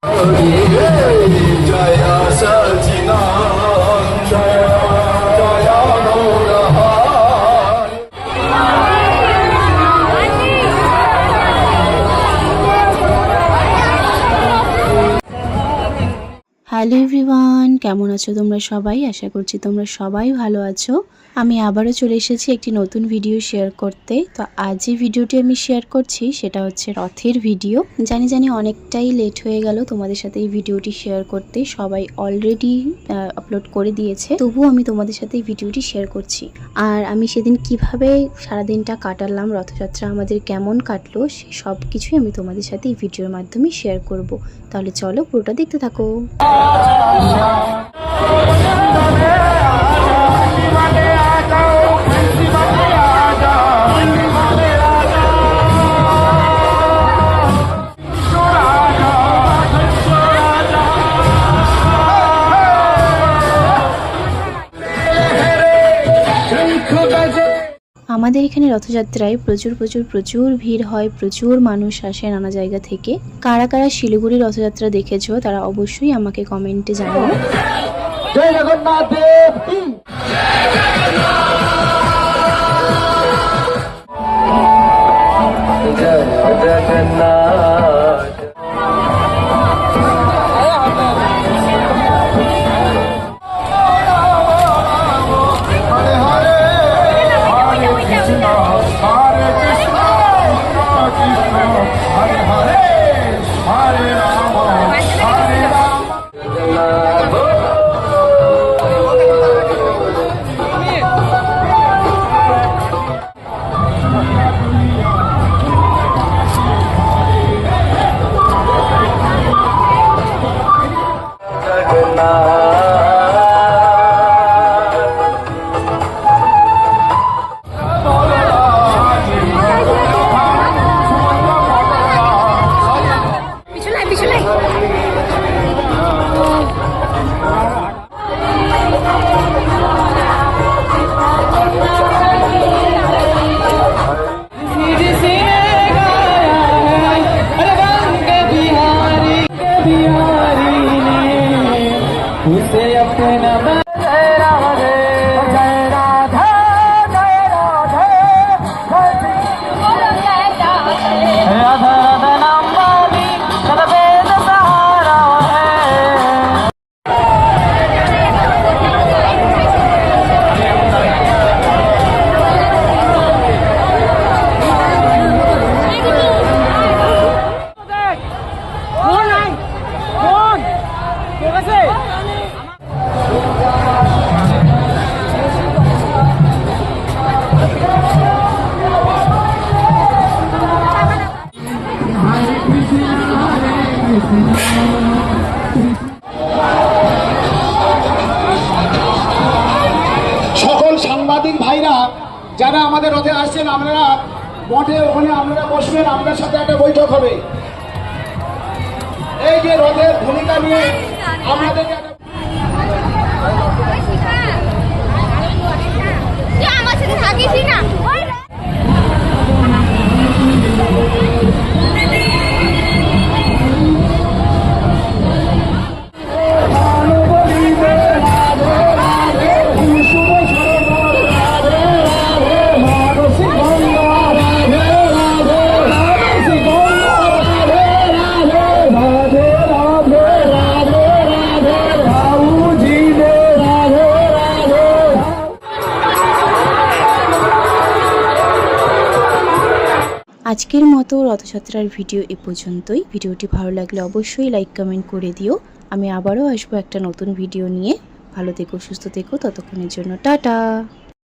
Hello everyone, কেমন আছো তোমরা সবাই? আশা করছি তোমরা সবাই ভালো আছো। আমি আবারও চলে এসেছি একটি নতুন ভিডিও শেয়ার করতে। তো আজ যে ভিডিওটি আমি শেয়ার করছি সেটা হচ্ছে রথের ভিডিও। জানি অনেকটাই লেট হয়ে গেল তোমাদের সাথে এই ভিডিওটি শেয়ার করতে। সবাই অলরেডি আপলোড করে দিয়েছে, তবুও আমি তোমাদের সাথে এই ভিডিওটি শেয়ার করছি। আর আমি সেদিন কিভাবে সারাদিনটা কাটালাম, রথযাত্রা আমাদের কেমন কাটলো, সে সব কিছুই আমি তোমাদের সাথে এই ভিডিওর মাধ্যমে শেয়ার করব। তাহলে চলো পুরোটা দেখতে থাকো। আমাদের এখানে রথযাত্রায় প্রচুর ভিড় হয়, প্রচুর মানুষ আসে নানা জায়গা থেকে। কারা কারা শিলিগুড়ি রথযাত্রা দেখেছো তারা অবশ্যই আমাকে কমেন্টে জানাও। জয় জগন্নাথ দেব কি জয় জগন্নাথ। সকল সাংবাদিক ভাইরা যারা আমাদের রথে আসছেন, আপনারা মঠে ওখানে আপনারা বসবেন, আপনার সাথে একটা বৈঠক হবে। এই যে রথের ভূমিকা নিয়ে আমাদের আজকের মতো রথযাত্রার ভিডিও এ পর্যন্তই। ভিডিওটি ভালো লাগলে অবশ্যই লাইক কমেন্ট করে দিও। আমি আবারও আসবো একটা নতুন ভিডিও নিয়ে। ভালো থেকো, সুস্থ থেকো, ততক্ষণের জন্য টাটা।